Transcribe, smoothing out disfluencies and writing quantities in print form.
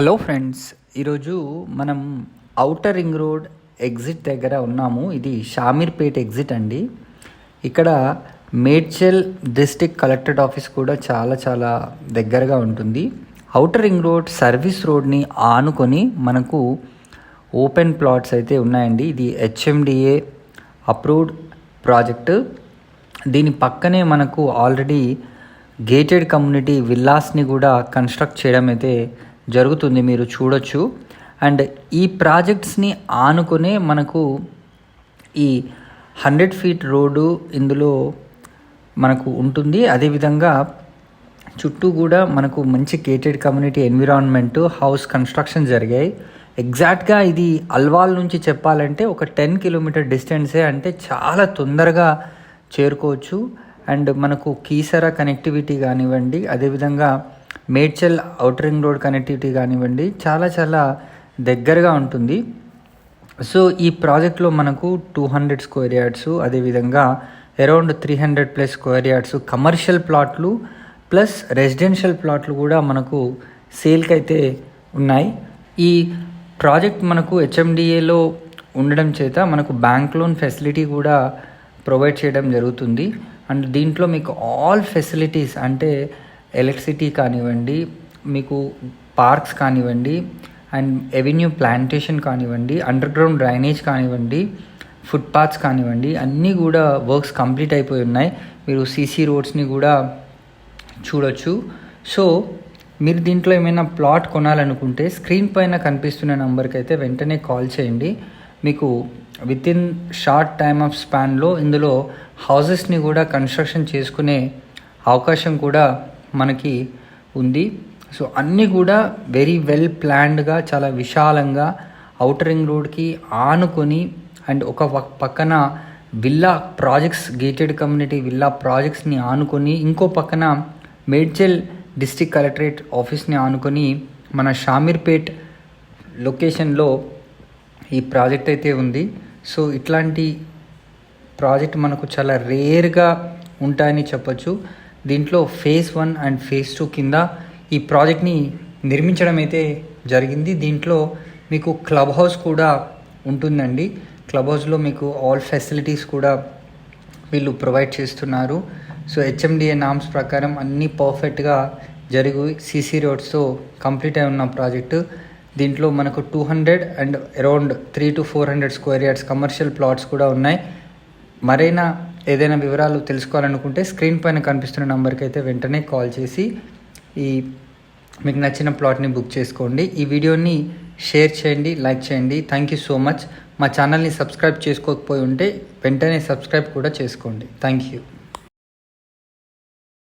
Hello friends, ఈరోజు మనం outer ring road exit దగ్గర ఉన్నాము. ఇది షామీర్పేట్ ఎగ్జిట్ అండి. ఇక్కడ మేడ్చల్ డిస్ట్రిక్ట్ కలెక్టరేట్ ఆఫీస్ కూడా చాలా దగ్గరగా ఉంటుంది. ఔటర్ రింగ్ రోడ్ సర్వీస్ రోడ్ని ఆనుకొని మనకు ఓపెన్ ప్లాట్స్ అయితే ఉన్నాయండి. ఇది హెచ్ఎండిఏ అప్రూవ్డ్ ప్రాజెక్టు. దీని పక్కనే మనకు ఆల్రెడీ గేటెడ్ కమ్యూనిటీ విల్లాస్ని కూడా కన్స్ట్రక్ట్ చేయడం అయితే జరుగుతుంది, మీరు చూడొచ్చు. అండ్ ఈ ప్రాజెక్ట్స్ని ఆనుకునే మనకు ఈ 100 ఫీట్ రోడ్డు ఇందులో మనకు ఉంటుంది. అదేవిధంగా చుట్టూ కూడా మనకు మంచి gated community environment house construction జరిగాయి. ఎగ్జాక్ట్గా ఇది అల్వాల్ నుంచి చెప్పాలంటే ఒక 10 కిలోమీటర్ డిస్టెన్సే, అంటే చాలా తొందరగా చేరుకోవచ్చు. అండ్ మనకు కీసరా కనెక్టివిటీ కానివ్వండి, అదేవిధంగా Medchal outer ring road connectivity కానివ్వండి, చాలా దగ్గరగా ఉంటుంది. సో ఈ ప్రాజెక్ట్లో మనకు 200 స్క్వేర్ యార్డ్స్, అదేవిధంగా అరౌండ్ 300+ స్క్వేర్ యార్డ్స్ కమర్షియల్ ప్లాట్లు ప్లస్ రెసిడెన్షియల్ ప్లాట్లు కూడా మనకు సేల్కి అయితే ఉన్నాయి. ఈ ప్రాజెక్ట్ మనకు హెచ్ఎండిఏలో ఉండడం చేత మనకు బ్యాంక్ లోన్ ఫెసిలిటీ కూడా ప్రొవైడ్ చేయడం జరుగుతుంది. అండ్ దీంట్లో మీకు ఆల్ ఫెసిలిటీస్ అంటే ఎలక్ట్రిసిటీ కానివ్వండి, మీకు పార్క్స్ కానివ్వండి, అండ్ ఎవెన్యూ ప్లాంటేషన్ కానివ్వండి, అండర్ గ్రౌండ్ డ్రైనేజ్ కానివ్వండి, ఫుట్పాత్స్ కానివ్వండి, అన్నీ కూడా వర్క్స్ కంప్లీట్ అయిపోయి ఉన్నాయి. మీరు సీసీ రోడ్స్ని కూడా చూడొచ్చు. సో మీరు దీంట్లో ఏమైనా ప్లాట్ కొనాలనుకుంటే స్క్రీన్ పైన కనిపిస్తున్న నెంబర్కి అయితే వెంటనే కాల్ చేయండి. మీకు వితిన్ షార్ట్ టైమ్ ఆఫ్ స్పాన్లో ఇందులో హౌసెస్ని కూడా కన్స్ట్రక్షన్ చేసుకునే అవకాశం కూడా మనకి ఉంది. సో అన్నీ కూడా వెరీ వెల్ ప్లాన్డ్గా, చాలా విశాలంగా ఔటర్ రింగ్ రోడ్కి ఆనుకొని, అండ్ ఒక పక్కన villa projects, gated community villa ప్రాజెక్ట్స్ని ఆనుకొని, ఇంకో పక్కన మేడ్చల్ డిస్ట్రిక్ట్ కలెక్టరేట్ ఆఫీస్ని ఆనుకొని మన షామీర్పేట్ లొకేషన్లో ఈ ప్రాజెక్ట్ అయితే ఉంది. సో ఇట్లాంటి ప్రాజెక్ట్ మనకు చాలా రేర్గా ఉంటాయని చెప్పొచ్చు. దీంట్లో ఫేజ్ 1 అండ్ ఫేజ్ 2 కింద ఈ ప్రాజెక్ట్ని నిర్మించడం అయితే జరిగింది. దీంట్లో మీకు క్లబ్ హౌస్ కూడా ఉంటుందండి. క్లబ్ హౌస్లో మీకు ఆల్ ఫెసిలిటీస్ కూడా వీళ్ళు ప్రొవైడ్ చేస్తున్నారు. సో హెచ్ఎండిఏ నామ్స్ ప్రకారం అన్నీ పర్ఫెక్ట్గా జరిగి సీసీ రోడ్స్తో కంప్లీట్ అయి ఉన్న ప్రాజెక్టు. దీంట్లో మనకు 200 and around 300 to 400 square yards commercial plots కూడా ఉన్నాయి. మరైనా ఏదైనా వివరాలు తెలుసుకోవాలనుకుంటే స్క్రీన్ పైన కనిపిస్తున్న నెంబర్కి అయితే వెంటనే కాల్ చేసి మీకు నచ్చిన ప్లాట్ని బుక్ చేసుకోండి. ఈ వీడియోని షేర్ చేయండి, లైక్ చేయండి. Thank you so much. మా ఛానల్ని సబ్స్క్రైబ్ చేసుకోకపోయి ఉంటే వెంటనే సబ్స్క్రైబ్ కూడా చేసుకోండి. Thank you.